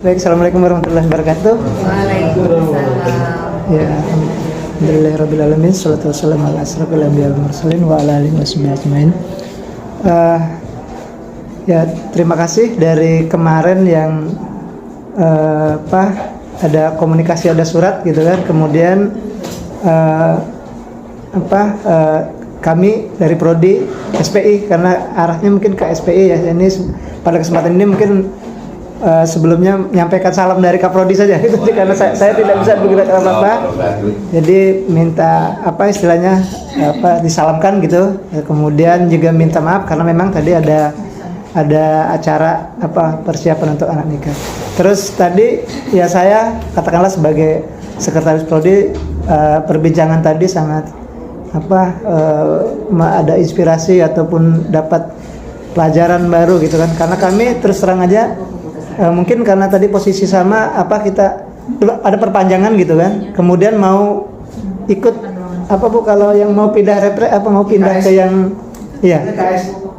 Baik, assalamualaikum warahmatullahi wabarakatuh. Waalaikumsalam. Ya, alhamdulillahirabbil alamin, shalatu wassalamu ala asrofil anbiya'i wal mursalin wa ala alihi washabihi ajmain. Ya, terima kasih dari kemarin yang ada komunikasi, ada surat gitu kan. Kemudian kami dari Prodi SPI, karena arahnya mungkin ke SPI ya. Ini pada kesempatan ini mungkin sebelumnya menyampaikan salam dari Kaprodi saja gitu, karena saya tidak bisa bergerak apa-apa. Jadi minta istilahnya disalamkan gitu. Kemudian juga minta maaf karena memang tadi ada acara persiapan untuk anak nikah. Terus tadi ya saya katakanlah sebagai sekretaris Prodi, perbincangan tadi sangat ada inspirasi ataupun dapat pelajaran baru gitu kan. Karena kami terus terang aja mungkin karena tadi posisi sama kita ada perpanjangan gitu kan. Kemudian mau ikut Bu, kalau yang mau pindah mau pindah ke yang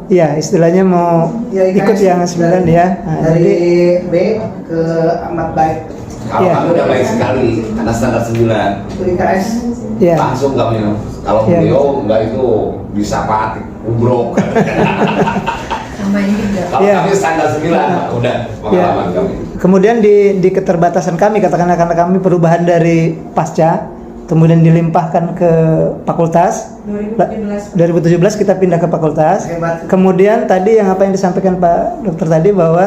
iya istilahnya mau ikut yang 9 ya. Nah, dari jadi B ke amat baik. Kalau kami udah baik sekali, karena standar 9 Itu IKS. ya. langsung kami. Kalau Iya. beliau enggak itu bisa patik ubrok. Sama ini juga. Kalau Iya. kami standar 9 udah pengalaman kami. Kemudian di keterbatasan kami, katakanlah karena kami perubahan dari pasca, kemudian dilimpahkan ke fakultas. 2017 kita pindah ke fakultas. Hebat. Kemudian tadi yang apa yang disampaikan Pak Dokter tadi bahwa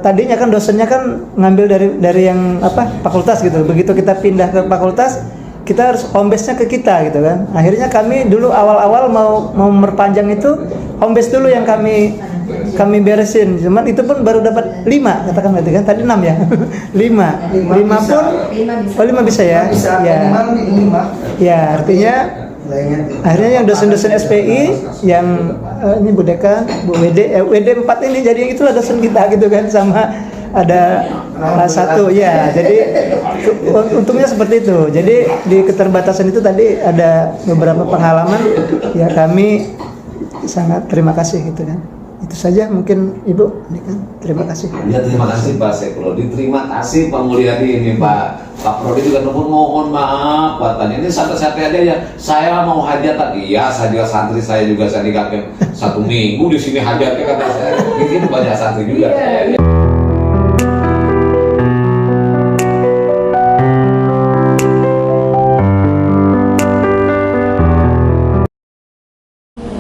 tadinya kan dosennya kan ngambil dari yang fakultas gitu. Begitu kita pindah ke fakultas, kita harus home base-nya ke kita gitu kan. Akhirnya kami dulu awal-awal mau memperpanjang itu home base dulu yang kami beresin. Cuman itu pun baru dapat 5 katakan berarti kan tadi 6 ya. 5 bisa. pun 5 bisa ya. Bisa Ya. minimal 5. Ya, artinya akhirnya yang dosen-dosen SPI yang ini Bu Dekan, Bu WD 4 ini jadi itulah dosen kita gitu kan, sama ada satu ya. Jadi untungnya seperti itu. Jadi di keterbatasan itu tadi ada beberapa pengalaman ya, kami sangat terima kasih gitu kan. Itu saja mungkin Ibu, ini kan terima kasih. Ya, terima kasih Pak Sekrodi, terima kasih Pak Mulyadi, ini Pak Prodi juga mohon maaf katanya ini santai-santai aja ya, saya mau hajatan. Iya, saya juga santri, saya juga saya nikahkan 1 minggu di sini hajatnya kata saya. Ini banyak santri juga.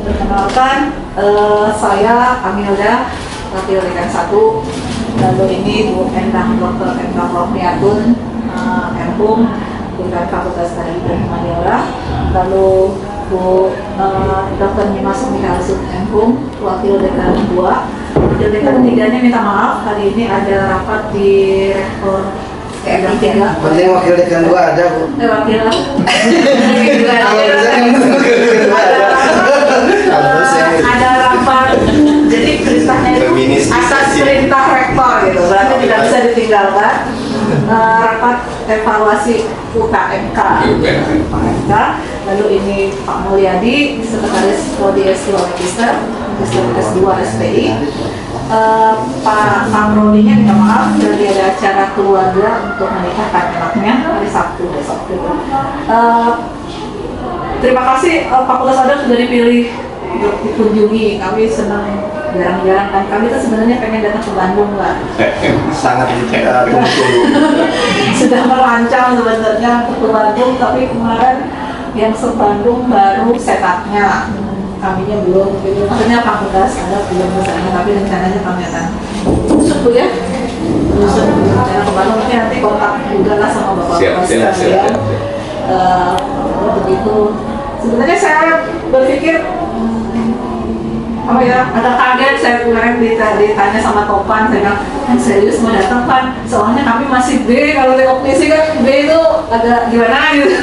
Perkenalkan, saya Amilda, wakil dekan 1. Lalu ini Bu Endang Dr. Endang Rohniatun, Enhum, Dekan Fakultas Teknik dan Humaniora. Lalu Bu Dr. Nyimas Mihalsut Enhum, wakil dekan 2. Wakil dekan 3-nya minta maaf, hari ini ada rapat di rektor Endang 3. Penting wakil dekan 2 ada, Bu. Wakil ada rapat, jadi perintahnya itu atas perintah rektor gitu, berarti tidak bisa ditinggalkan. Rapat evaluasi UKMK, lalu ini Pak Mulyadi, Sekretaris Prodi S2 Magister S2 SPI. Pak Amrodinya minta maaf, jadi ada acara keluarga untuk menikahkan anaknya hari Sabtu besok gitu. Terima kasih Fakultas Adab sudah dipilih untuk dikunjungi. Kami senang, jarang-jarang kan. Kami tuh sebenarnya pengen datang ke Bandung lah. Sangat tunggu. Sudah merancang sebenarnya untuk ke Bandung, tapi kemarin yang se-Bandung baru setupnya. Kaminya belum, gitu. Maksudnya Fakultas Adab belum kesana, tapi rencananya kami akan usut Bu ya. Usut rencana ke Bandung, nanti kontak juga lah sama Bapak sekalian. Begitu. Sebenarnya saya berpikir agak kaget. Saya kemarin ditanya sama Topan, saya bilang kan serius mau datang Pan, soalnya kami masih B, kalau tengok misi kan B itu agak gimana gitu,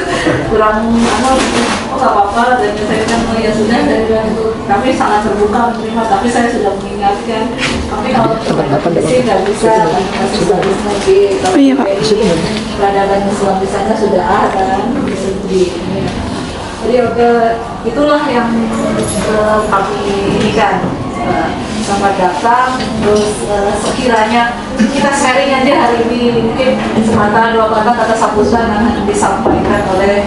kurang nggak apa-apa. Dan saya bilang oh ya sudah, dari bilang itu kami sangat terbuka menerima, tapi saya sudah mengingatkan kami kalau misi nggak bisa masih bagus lagi. Kalau peradaban Islam di sana sudah ada di ini. Jadi itulah yang kami ini kan selamat datang. Terus sekiranya kita sharing aja hari ini, mungkin semata dua kata sambutan yang disampaikan oleh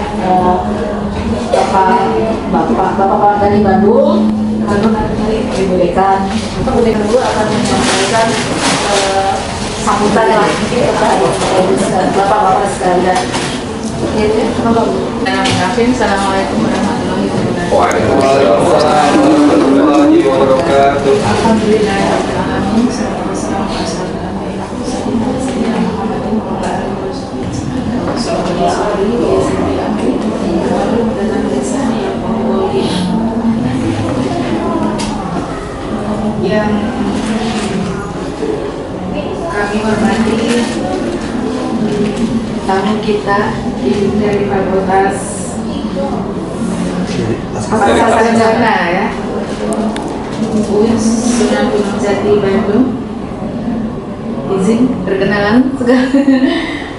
Bapak dari Bandung. Lalu nanti Ibu Dekan, Ibu Dekan dulu akan menyampaikan sambutan lah kepada Bapak-bapak sekalian. Assalamualaikum warahmatullahi wabarakatuh. Waalaikumsalam warahmatullahi wabarakatuh. Alhamdulillahirrahmanirrahim. Wassalamualaikum warahmatullahi wabarakatuh. Yang kami hormati tamu kita dari Fakultas Sarjana ya, UIN Sunan Gunung Jati Bandung. Izin perkenalan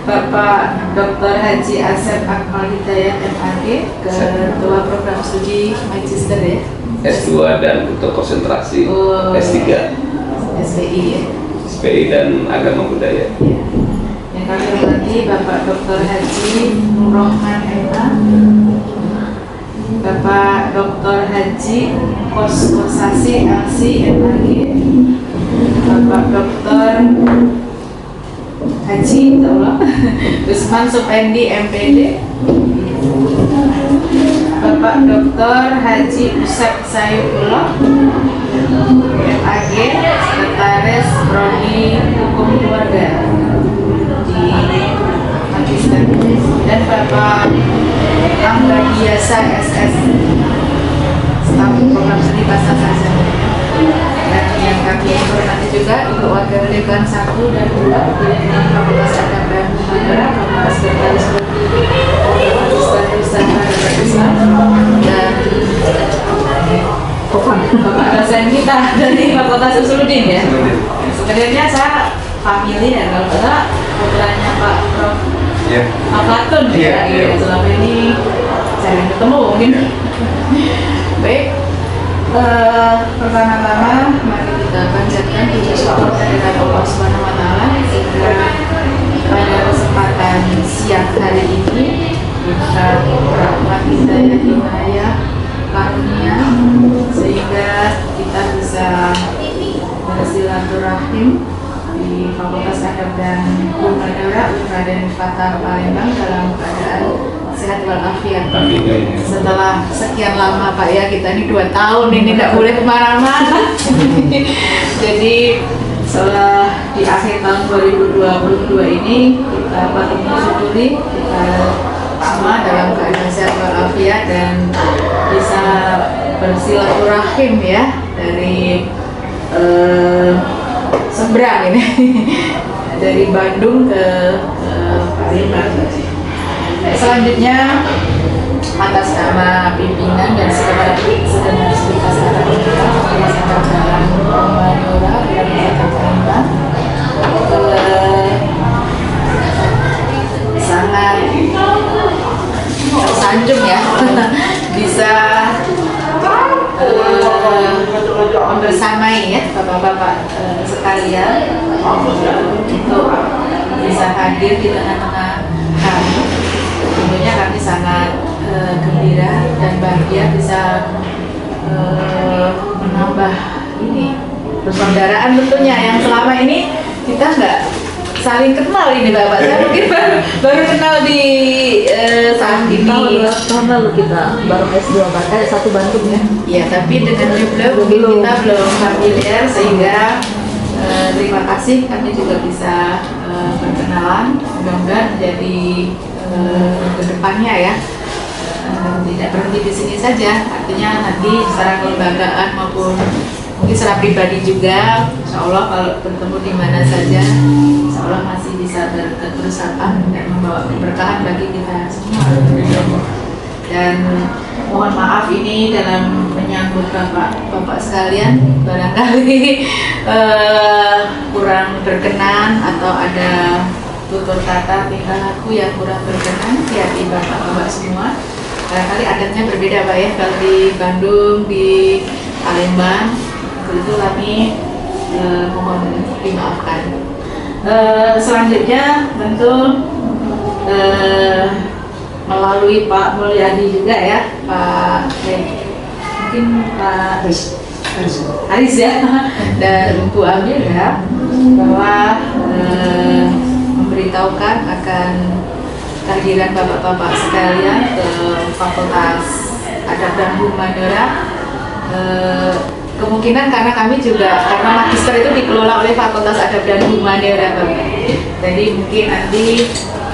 Bapak Dr. Haji Asep Akmal Hidayat MAG, Ketua Program Studi Magister ya, S2 dan untuk konsentrasi S3 SPI ya, SPI dan Agama Budaya. Yang kami hormati Bapak Dr. Haji Nur Rahman MA, Bapak Dr. Haji Kosasi LC MAG, Bapak Dr. Haji Usman Supendi MPD, Bapak Dr. Haji Usep Sayukullah MAG, Sekretaris Prodi Hukum Keluarga di Magister, dan Bapak Angga Biasa SS, staf program studi bahasa Sarjana. Dan yang kami hormati juga Ibu Wakil Dekan 1 dan 2 dari Fakultas Agama Bandung Mandara, Bapak Sekretaris Prodi Magister Usaha dan Islam, dan Bapak dosen kita dari Fakultas Usuluddin ya. Sebenarnya saya familiar kalau enggak putranya Pak Prof. Aplatun ya, selama ini saya ketemu mungkin. Baik, pertama-tama mari kita panjatkan puji syukur kehadirat Allah Subhanahu wa taala sehingga pada kesempatan siang hari ini kita rahmat hidayah hidayah karunia sehingga kita bisa bersilaturahim di Fakultas Adab dan Hukum Negara Raden Fatah Palembang dalam keadaan sehat walafiat. Setelah sekian lama Pak ya, kita ini 2 tahun ini tidak boleh kemana-mana. Jadi setelah di akhir tahun 2022 ini kita patut bersyukuri kita semua dalam keadaan sehat walafiat dan bisa bersilaturahim ya dari seberang ini dari Bandung ke Palembang. Selanjutnya atas nama pimpinan dan sekretaris Fakultas Agama Mandora dan Palembang sangat tersanjung ya bisa membersamai ya bapak-bapak sekalian untuk bisa hadir di tengah-tengah kami. Tentunya kami sangat gembira dan bahagia bisa menambah ini persaudaraan tentunya yang selama ini kita nggak saling kenal ini Bapak. Saya mungkin baru kenal di saat ini. Tahun lalu kita baru S2 bahkan satu Bandung ya. Ya, tapi dengan jumlah mungkin kita belum familiar sehingga terima kasih kami juga bisa berkenalan. Mudah-mudahan menjadi kedepannya ya tidak berhenti di sini saja. Artinya nanti secara kelembagaan maupun mungkin secara pribadi juga, insya Allah kalau bertemu di mana saja, insya Allah masih bisa berkerusakan dan membawa keberkahan bagi kita semua. Dan mohon maaf ini dalam menyambut bapak sekalian, barangkali kurang berkenan atau ada tutur kata tingkah laku yang kurang berkenan di hati bapak-bapak semua. Barangkali adatnya berbeda Pak ya, kalau di Bandung, di Palembang Untuk itu kami mohon dimaafkan. Selanjutnya tentu melalui Pak Mulyadi juga ya, mungkin Pak Haris ya, dan Bu Amir ya, bahwa memberitahukan akan kehadiran bapak-bapak sekalian ke Fakultas Adab dan Humaniora. Kemungkinan karena kami juga, karena magister itu dikelola oleh Fakultas Adab dan Humaniora, jadi mungkin nanti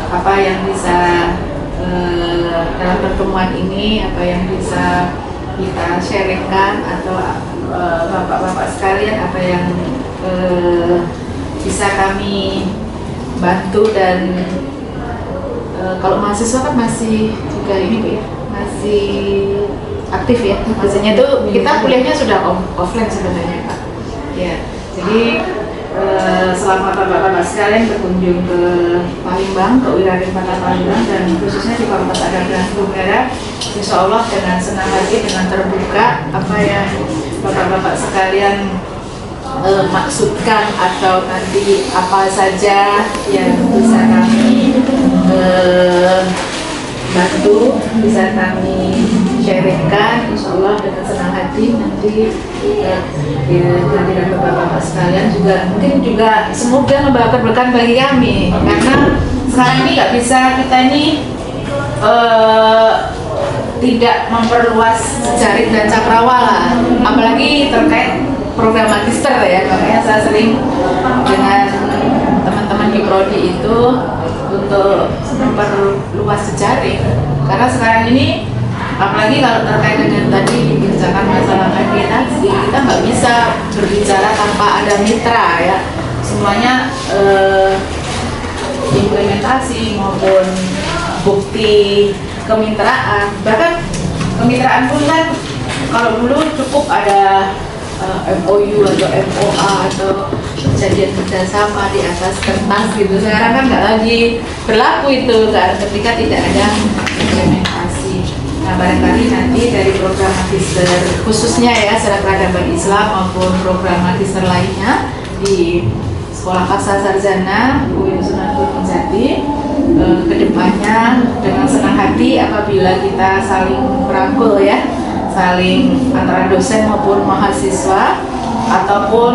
apa yang bisa dalam pertemuan ini, apa yang bisa kita sharingkan, atau bapak-bapak sekalian apa yang bisa kami bantu. Dan kalau mahasiswa kan masih juga ini Bu ya, masih aktif ya, maksudnya tuh kita kuliahnya sudah offline sebenarnya Pak ya. Jadi selama bapak-bapak sekalian berkunjung ke Palembang, ke Wiraden Kota Palembang, dan khususnya di Fakultas Adab dan Humaniora, insya Allah dengan senang hati, dengan terbuka apa yang bapak-bapak sekalian maksudkan, atau nanti apa saja yang bisa kami bantu, bisa kami sharingkan, insya Allah dengan senang hati nanti kehadiran bapak-bapak sekalian juga mungkin juga semoga membawa keberkahan bagi kami, karena sekarang ini nggak bisa kita ini tidak memperluas jejaring dan cakrawala, apalagi terkait program magister ya. Makanya saya sering dengan teman-teman di prodi itu untuk memperluas jejaring, karena sekarang ini apalagi kalau terkait dengan tadi dibicarakan masalah akreditasi, kita nggak bisa berbicara tanpa ada mitra ya. Semuanya implementasi maupun bukti kemitraan, bahkan kemitraan pun kan kalau dulu cukup ada MOU atau MOA atau perjanjian kerjasama di atas kertas gitu. Sekarang kan nggak lagi berlaku itu ketika tidak ada implementasi. Nah, barangkali nanti dari program magister khususnya ya Secara Peradaban Islam maupun program magister lainnya di Sekolah Pasca Sarjana UIN Sunan Gunung Jati, kedepannya dengan senang hati apabila kita saling merangkul ya, saling antara dosen maupun mahasiswa, ataupun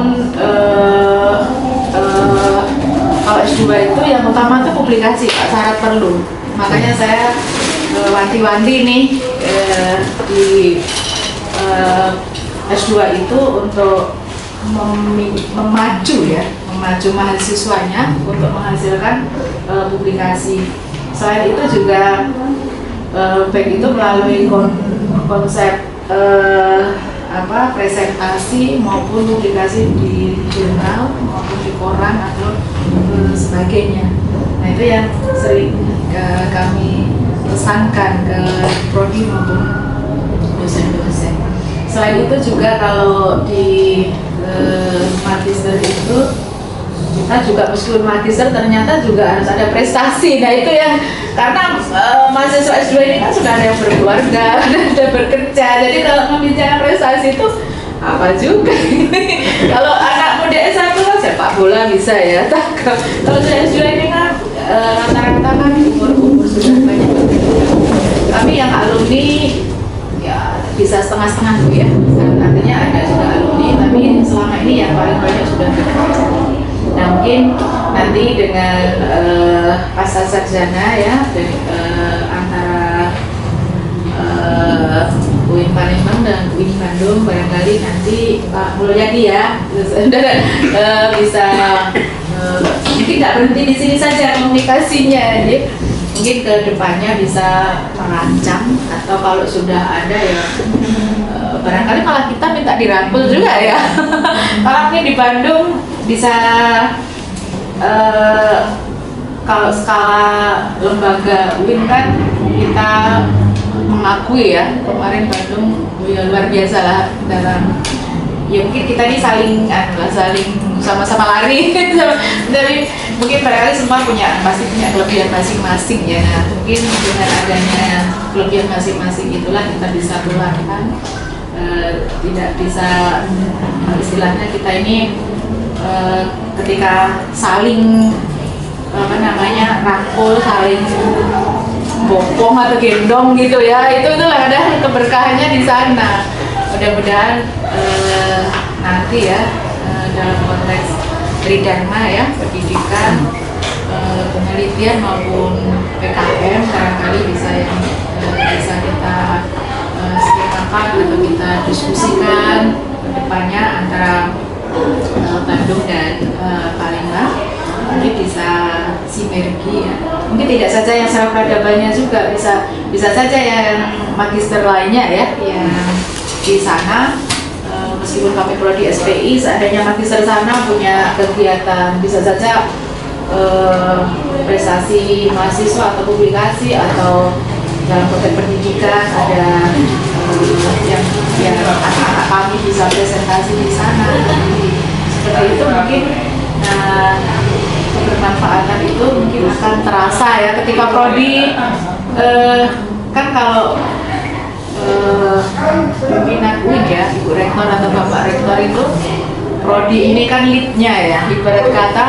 kalau S2 itu yang utama itu publikasi Pak, syarat perlu. Makanya saya wanti-wanti nih di S2 itu untuk memacu mahasiswanya untuk menghasilkan publikasi. Selain itu juga baik itu melalui konsep presentasi maupun publikasi di jurnal maupun di koran atau sebagainya. Nah, itu yang sering kami pesankan ke prodi maupun dosen-dosen. Selain itu juga kalau di magister itu kita juga meskipun magister ternyata juga harus ada prestasi. Nah, itu yang karena mahasiswa S2 ini kan sudah ada yang berkeluarga, sudah bekerja. Jadi kalau membicarakan prestasi itu apa juga? Kalau anak muda S1 kan sepak bola bisa ya. Kalau sudah S2 ini kan rata-rata kan umur sudah banyak. Kami yang alumni ya bisa setengah-setengah Bu ya. Artinya ada juga alumni, tapi selama ini yang paling banyak sudah bekerja. Nah, mungkin nanti dengan pasca sarjana ya dari antara UIN Palembang dan UIN Bandung, barangkali nanti Pak Mulyadi ya bisa mungkin nggak berhenti di sini saja komunikasinya, jadi mungkin ke depannya bisa merancang, atau kalau sudah ada ya barangkali malah kita minta dirangkul juga ya. Kalau ini di Bandung bisa kalau skala lembaga UIN kan kita mengakui ya, kemarin Bandung ya luar biasa lah dalam ya, mungkin kita ini saling sama-sama lari tapi mungkin barangkali semua pasti punya kelebihan masing-masing ya. Nah, mungkin dengan adanya kelebihan masing-masing itulah kita bisa tularkan tidak bisa istilahnya kita ini ketika saling rangkul, saling bopong atau gendong gitu ya, itulah ada keberkahannya di sana. Mudah-mudahan nanti ya dalam konteks tridharma ya, pendidikan, penelitian maupun PKM barangkali bisa kita skemakan atau kita diskusikan ke depannya antara Bandung dan Palembang. Mungkin bisa sinergi ya. Mungkin tidak saja yang saraf peradabannya juga, bisa saja yang magister lainnya ya yang di sana. Meskipun kami prodi SPI, seandainya magister sana punya kegiatan, bisa saja prestasi mahasiswa atau publikasi atau dalam konteks pendidikan ada yang anak-anak kami bisa presentasi di sana. Seperti itu mungkin kebermanfaatan itu mungkin akan terasa ya ketika prodi kan kalau pimpinan UIN ya, Ibu Rektor atau Bapak Rektor itu prodi ini kan lead-nya ya, ibarat kata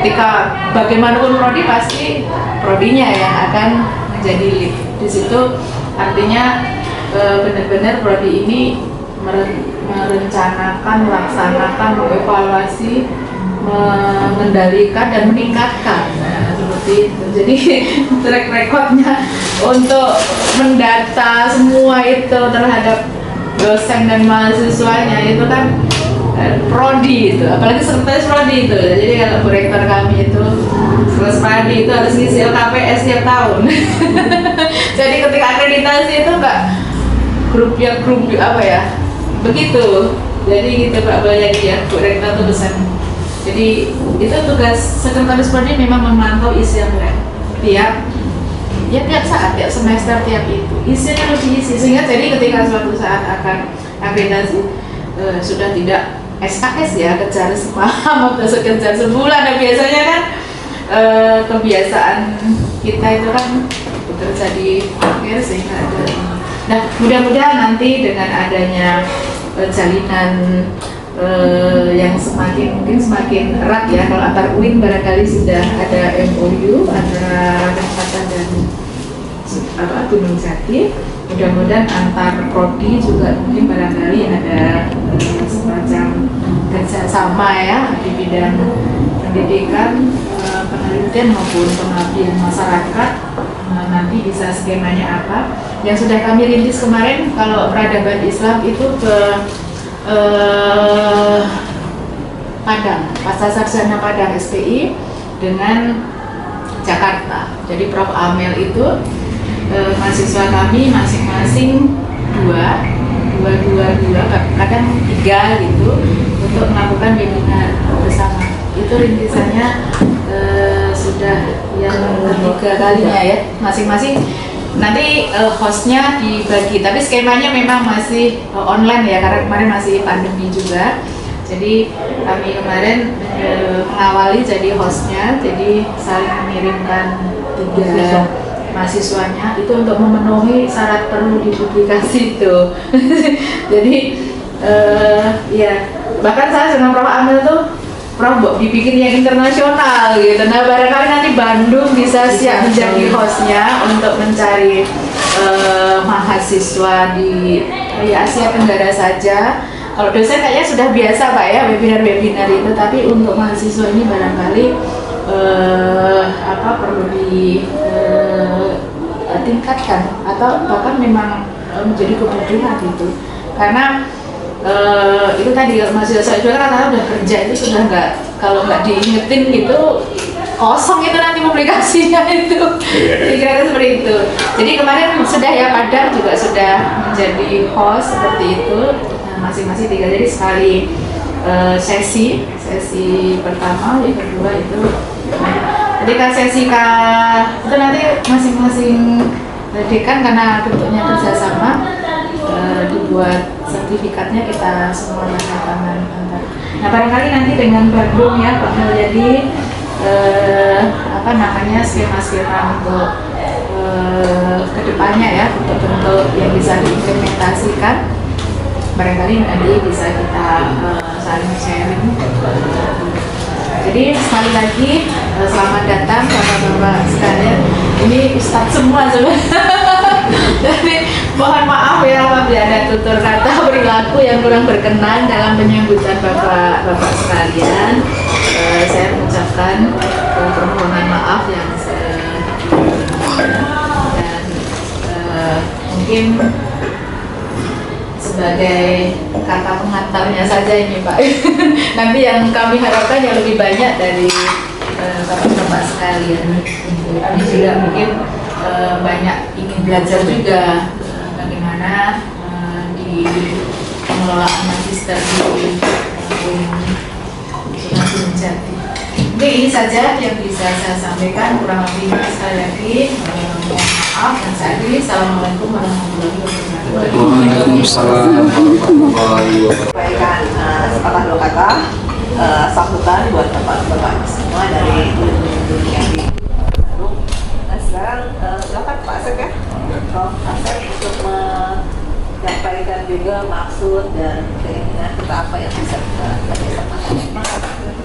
ketika bagaimanapun prodi pasti prodinya yang akan menjadi lead. Di situ artinya benar-benar prodi ini merencanakan, melaksanakan, mengevaluasi, mengendalikan dan meningkatkan. Nah, seperti itu. Jadi track recordnya untuk mendata semua itu terhadap dosen dan mahasiswanya itu kan prodi itu, apalagi sekretaris prodi itu. Jadi kalau Bu Rektor kami itu sekretaris prodi itu harus ngisi LKPS tiap tahun. Jadi ketika akreditasi itu enggak grup apa ya, begitu. Jadi gitu Pak Bayadi ya, Bu Rektor itu dosen. Jadi itu tugas sekretaris prodi memang memantau isi lab tiap saat, tiap semester, tiap itu isinya harus diisi, sehingga jadi ketika suatu saat akan akreditasi sudah tidak SKS ya, kejar semalam atau kejar sebulan. Nah, biasanya kan kebiasaan kita itu kan bekerja di akhir sehingga ada ini. Nah, mudah-mudahan nanti dengan adanya jalinan yang mungkin semakin erat ya, kalau antar UIN barangkali sudah ada MOU antara Kabupaten dan Gunung Jati. Mudah-mudahan antar prodi juga mungkin barangkali ada semacam kerjasama ya di bidang pendidikan, penelitian maupun pengabdian masyarakat. Nanti bisa skemanya apa? Yang sudah kami rintis kemarin, kalau peradaban Islam itu ke Padang, Pasca Sarjana Padang SPI dengan Jakarta. Jadi Prof. Amel itu mahasiswa kami masing-masing dua, kadang 3 gitu, untuk melakukan webinar bersama. Itu rintisannya sudah yang ketiga kalinya ya, masing-masing. Nanti hostnya dibagi, tapi skemanya memang masih online ya, karena kemarin masih pandemi juga. Jadi kami kemarin mengawali jadi hostnya, jadi saling mengirimkan 3 mahasiswanya itu untuk memenuhi syarat perlu dipublikasi itu. Jadi ya bahkan saya dengan Prof. Amel tuh, Prof, dibikin yang internasional gitu. Nah, barangkali nanti Bandung bisa siap menjadi hostnya untuk mencari mahasiswa di Asia Tenggara saja. Kalau dosen kayaknya sudah biasa Pak ya webinar-webinar itu, tapi untuk mahasiswa ini barangkali perlu ditingkatkan atau bahkan memang menjadi kebutuhan gitu. Karena itu tadi mahasiswa saya juga kan udah kerja itu sudah kalau nggak diingetin gitu kosong itu nanti publikasinya itu. Kira-kira seperti itu. Jadi kemarin sudah ya, Padang juga sudah menjadi host seperti itu. Masing-masing 3, jadi sekali sesi pertama, yang kedua itu ketika sesi itu nanti masing-masing dekan karena bentuknya kerjasama dibuat sertifikatnya, kita semua yang tangan. Nah, barangkali nanti dengan Bandung ya Pak Mulyadi skema-skema untuk kedepannya ya untuk yang bisa diimplementasikan, barangkali nanti bisa kita saling sharing. Jadi sekali lagi selamat datang bapak-bapak sekalian. Ini Ustadz semua sebenarnya. Jadi mohon maaf ya apabila ada tutur kata perilaku yang kurang berkenan dalam penyambutan bapak-bapak sekalian. Saya mengucapkan permohonan maaf yang dan mungkin sebagai kata pengantarnya saja ini Pak. Nanti yang kami harapkan yang lebih banyak dari bapak-bapak sekalian. Kami juga mungkin banyak ingin belajar juga bagaimana di pengelolaan magister di Sunan Jati. Mungkin ini saja yang bisa saya sampaikan, kurang lebihnya sekali lagi mohon maaf dan saya akhiri. Assalamualaikum warahmatullahi wabarakatuh. Waalaikumsalam warahmatullahi wabarakatuh. Sampaikan sepatah dua kata sambutan buat bapak-bapak semua dari yang di Bandung. Nah sekarang silakan Pak Asep ya, Prof. Asep untuk menyampaikan juga maksud dan keinginan kita apa yang bisa kita kerjasama.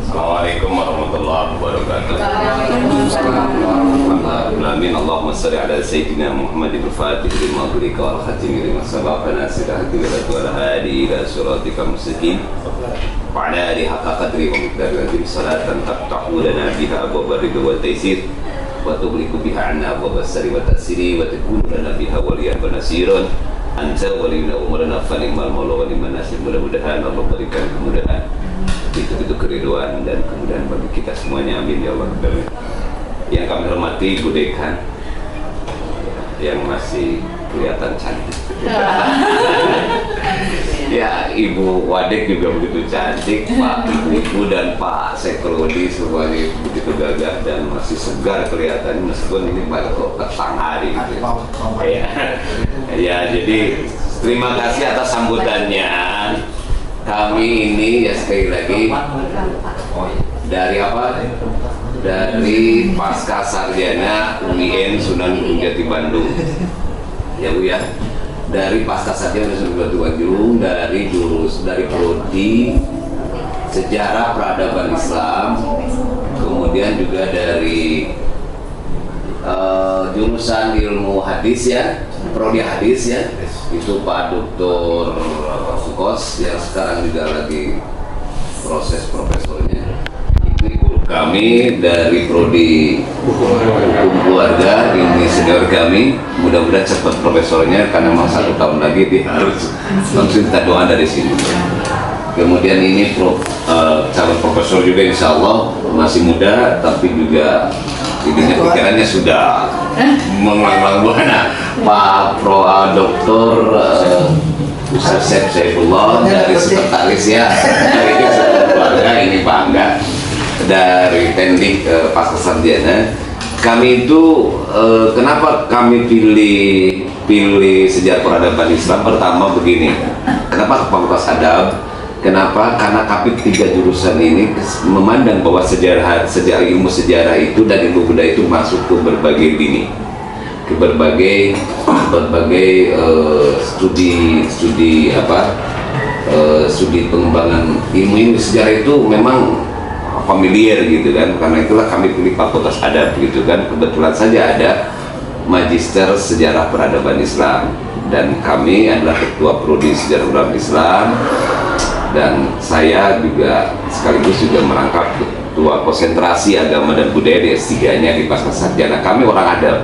Assalamualaikum warahmatullahi wabarakatuh. Amin. Allahumma salli ala sayyidina Muhammadin al-Fatih lima ghulika wal khatimi lima sabaqa nasiril haqqi wal hadi ila siratikal mustaqim wa ala alihi haqqa qadri wa miqdaril azim salatan taftahu lana biha abwaab ridha wal taysir wa tughliqu biha 'anna abwaab as-sari wa tasiri wa takunu lana biha waliyan wa nasiran anta waliyuna umrana fa ni'mal maula wa ni'man nasir. Mudah-mudahan Allah berikan kemudahan, itu keriduan dan kemudahan bagi kita semuanya, amin ya Allah. Yang kami hormati Bu Dekan yang masih kelihatan cantik. Ya, Ibu Wadek juga begitu cantik, Pak Ibu dan Pak Sekrodi semuanya begitu gagah dan masih segar kelihatan meskipun ini baru petang hari gitu. Ya, jadi terima kasih atas sambutannya. Kami ini ya sekali lagi dari apa? Dari Pasca Sarjana UIN Sunan Jati Bandung. Ya Bu ya. Dari Pasca Sarjana Sunan Jati Bandung, dari prodi Sejarah Peradaban Islam, kemudian juga dari jurusan ilmu hadis ya, prodi hadis ya, itu Pak Dr. Sukos yang sekarang juga lagi proses profesornya. Ini guru kami dari prodi hukum keluarga, ini senior kami, mudah-mudahan cepat profesornya karena memang 1 tahun lagi dia harus langsung kita doa dari sini. Kemudian ini calon profesor juga insya Allah masih muda tapi juga pikirannya sudah menglang-lang buana. Pak Dr. Ustaz Saifullah dari sekretaris ya, dari keluarga ini Pak Angga dari Teknik Pasca Sarjana. Kami itu kenapa kami pilih sejarah peradaban Islam? Pertama begini, kenapa Fakultas Adab? Kenapa? Karena kami 3 jurusan ini memandang bahwa ilmu sejarah itu dan ilmu budaya itu masuk ke berbagai lini, ke berbagai studi pengembangan ilmu sejarah itu memang familiar gitu kan. Karena itulah kami pilih Fakultas Adab gitu kan. Kebetulan saja ada Magister Sejarah Peradaban Islam dan kami adalah ketua prodi Sejarah Peradaban Islam. Dan saya juga sekaligus juga merangkap ketua konsentrasi agama dan budaya di S3-nya di Pasca Sarjana. Kami orang adab.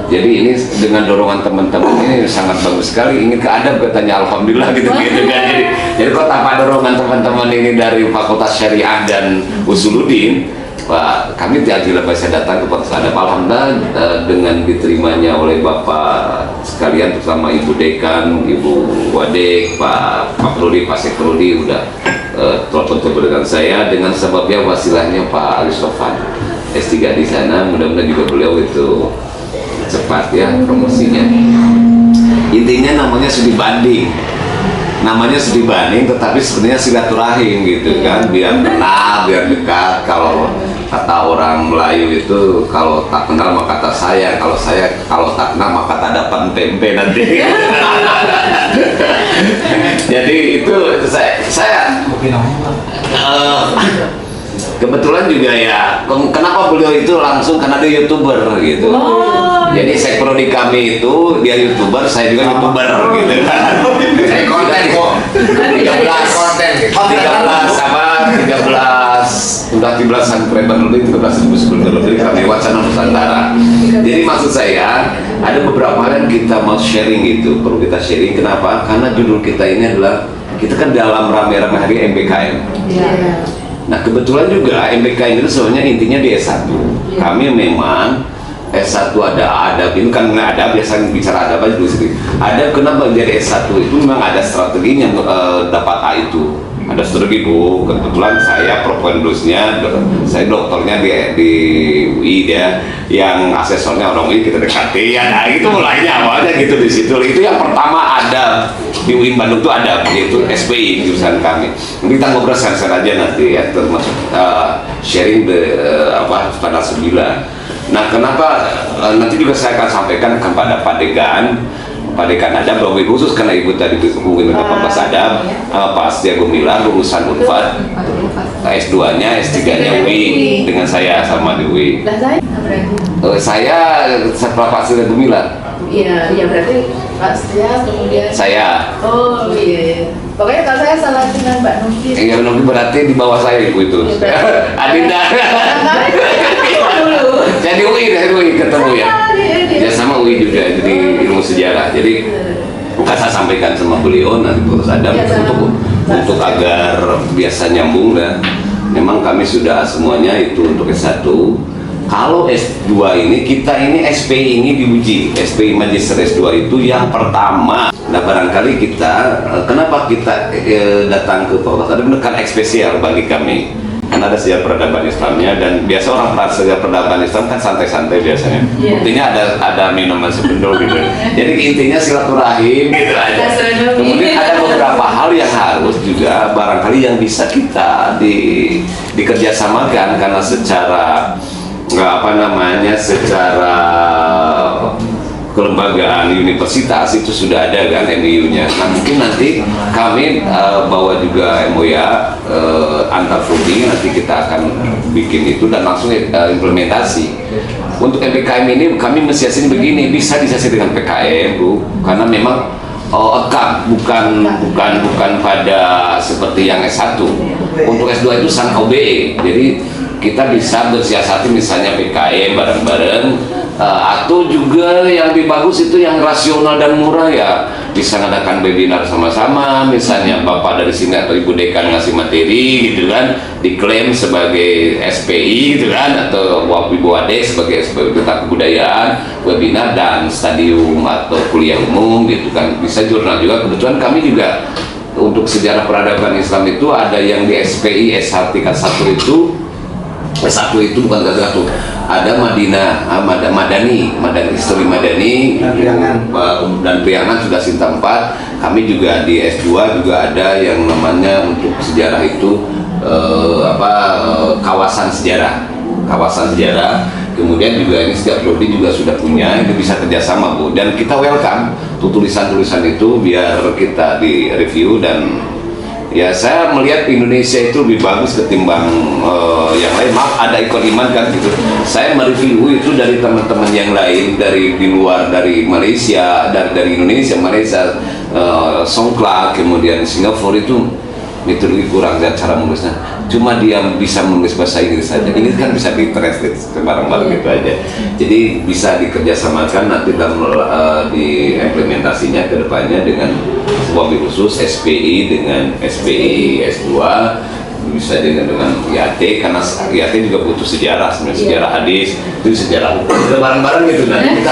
Jadi ini dengan dorongan teman-teman ini sangat bagus sekali. Ingin ke adab katanya, alhamdulillah gitu kan. Jadi kalau tanpa dorongan teman-teman ini dari Fakultas Syariah dan Usuluddin, Pak, kami tidak bisa datang ke Fakultas Adab. Alhamdulillah dengan diterimanya oleh Bapak sekalian, terutama Ibu Dekan, Ibu Wadek, Pak Prodi, Pak Sekrodi udah telepon dengan saya dengan sebabnya wasilahnya Pak Ali Sofan S3 di sana. Mudah-mudahan juga beliau itu cepat ya promosinya. Intinya namanya studi banding. Namanya studi banding tetapi sebenarnya silaturahim gitu kan, biar kenal, biar dekat. Kalau kata orang Melayu itu kalau tak kenal maka kata saya, kalau tak kenal maka tak dapat tempe nanti. Jadi itu saya kebetulan juga ya, kenapa beliau itu langsung karena dia YouTuber gitu. Jadi Sekprodi kami itu dia YouTuber, saya juga YouTuber gitu kan. Saya konten kok. 13 konten. 13 sama 13 udah 13 subscriber lebih, 13.000 subscriber lebih kami Wacana Nusantara. Jadi maksud saya ada beberapa hal yang kita mau sharing gitu, perlu kita sharing. Kenapa? Karena judul kita ini adalah kita kan dalam rame-rame hari MBKM. Nah kebetulan juga MBKM itu sebenarnya intinya di S1. Kami memang S1 ada adab, ini kan nggak ada, biasa bicara adab aja dulu sedikit. Adab kenapa jadi S1 itu memang ada strateginya untuk dapat A itu. Ada strategi Bu, kebetulan saya propendusnya, saya dokternya di UI dia, yang asesornya orang UI kita dekati ya, nah itu mulainya awalnya gitu di situ. Itu yang pertama ada di UI Bandung itu ada, yaitu SPI jurusan kami. Kita ngobrol share aja nanti ya, termasuk sharing pada 9. Nah kenapa nanti juga saya akan sampaikan kepada Pak Dekan Adab, lebih khusus karena Ibu tadi hubungin dengan Pak Adab, Pak Setia Gumilar lulusan Unpad, S2-nya, S3-nya UI dengan saya sama di UI. Saya setelah Pak Setia Gumilar. Iya, berarti Pak Setia kemudian Saya. Oh iya. Pokoknya kalau saya salah dengan Mbak Nuki. Iya, Nuki berarti di bawah saya Ibu itu. Adinda. Jadi UI dari UI ketemu ya. Ya sama UI juga, jadi ilmu sejarah. Jadi saya sampaikan sama beliau nanti terus ada untuk agar biasa nyambung dan memang kami sudah semuanya itu untuk S1. Kalau S2 ini kita ini SPI ini diuji, SPI Magister S2 itu yang pertama. Nah barangkali kita kenapa kita datang ke Fakultas Adab kan spesial bagi kami. Karena ada sejarah peradaban Islamnya dan biasa orang sejarah peradaban Islam kan santai-santai biasanya. Buktinya ada minuman sebendol gitu. Jadi intinya silaturahim gitu aja. Kemudian ada beberapa hal yang harus juga barangkali yang bisa kita dikerjasamakan karena secara secara kelembagaan universitas itu sudah ada kan MIU-nya. Nah mungkin nanti kami bawa juga MOA antar prodi, nanti kita akan bikin itu dan langsung implementasi. Untuk MBKM ini kami mensiasati begini, bisa disiasati dengan PKM Bu, karena memang bukan pada seperti yang S1. Untuk S2 itu sang OBE, jadi kita bisa bersiasati misalnya PKM bareng-bareng, atau juga yang lebih bagus itu yang rasional dan murah ya, bisa ngadakan webinar sama-sama, misalnya Bapak dari sini atau Ibu Dekan ngasih materi gitu kan, diklaim sebagai SPI gitu kan, atau Ibu Ade sebagai SPI Duta Kebudayaan, webinar dan stadium atau kuliah umum gitu kan, bisa jurnal juga. Kebetulan kami juga untuk sejarah peradaban Islam itu ada yang di SPI S1 tingkat 1 itu. S1 itu bukan satu, ada Madani, Histori Madani dan Priangan sudah Sinta 4. Kami juga di S2 juga ada yang namanya untuk sejarah itu kawasan sejarah. Kemudian juga ini setiap prodi juga sudah punya, itu bisa kerjasama Bu. Dan kita welcome tulisan-tulisan itu biar kita di review dan ya saya melihat Indonesia itu lebih bagus ketimbang yang lain. Maaf ada ikon iman kan gitu. Saya mereview itu dari teman-teman yang lain dari di luar, dari Malaysia, dari Indonesia, Malaysia, Songkla, kemudian Singapura itu metodologi kurang dan cara menulisnya. Cuma dia bisa menulis bahasa Inggris saja. Ini kan bisa di-translate bareng-bareng gitu aja. Jadi bisa dikerjasamakan nanti dalam diimplementasinya ke depannya dengan sebuah khusus SPI dengan SPI S2, bisa dengan IAT, karena IAT juga butuh sejarah sebenarnya, sejarah hadis, itu sejarah bareng-bareng gitu. Nanti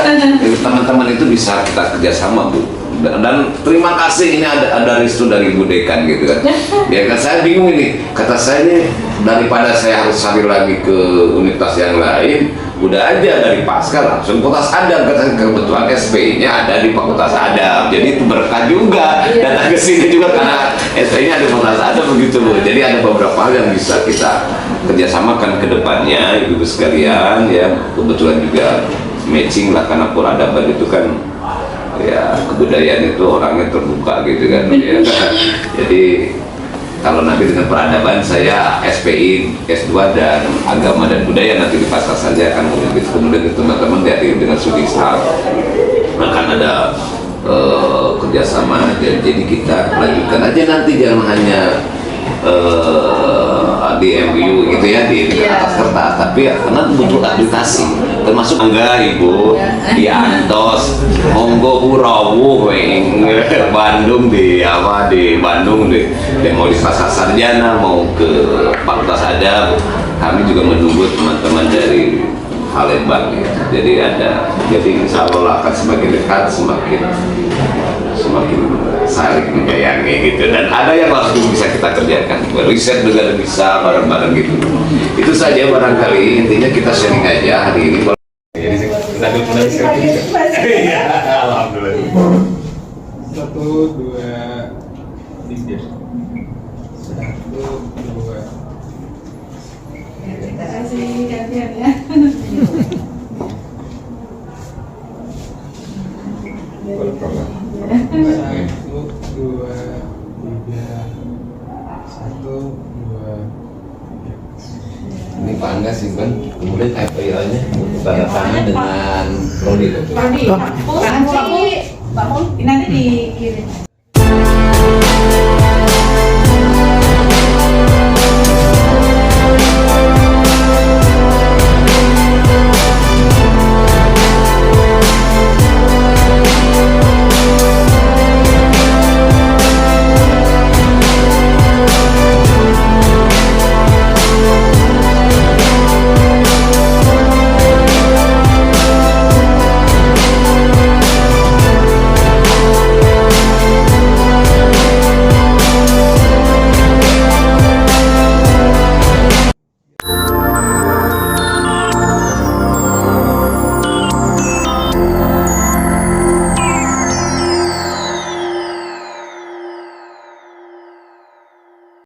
teman-teman itu bisa kita kerjasama Bu Dan terima kasih ini ada restu dari Ibu Dekan gitu kan. Ya kan saya bingung ini, kata saya ini daripada saya harus cari lagi ke universitas yang lain, udah aja dari Pasca langsung Fakultas Adam, kata kebetulan SPI-nya ada di Fakultas Adam, jadi itu berkah juga datang ke sini juga karena SPI-nya ada di Fakultas Adam begitu Bu. Jadi ada beberapa hal yang bisa kita kerjasamakan ke depannya, ibu sekalian ya. Kebetulan juga matching lah karena peradaban itu kan ya kebudayaan itu orangnya terbuka gitu kan ya. Jadi kalau nanti dengan peradaban saya SPI S2 dan agama dan budaya nanti di pasar saja akan mengikuti, kemudian teman-teman dari dengan studi Islam akan ada kerjasama. Jadi kita lanjutkan aja nanti, jangan hanya di MBU gitu ya di atas kertas, tapi karena butuh aplikasi termasuk enggak Ibu di Antos monggo burawuh Bandung di Bandung mau di Pasar Sarjana mau ke Fakultas Adab, kami juga menunggu teman-teman dari Palembang ya. Jadi insya Allah akan semakin dekat, semakin saling menyayangi gitu, dan ada yang langsung bisa kita kerjakan, riset juga bisa bareng-bareng gitu. Itu saja barangkali, intinya kita sharing aja hari ini. Jadi kita dulu sharing. Iya, alhamdulillah. 1, 2, 3. 1, 2. Kita kasih gantian ya. Boleh program. 1, 2, 3. 1, 2. Ini Pak Angga simpan, kemudian FPI-nya tanda tangan dengan Prodi. Prodi, Pak Mul, nanti dikirim.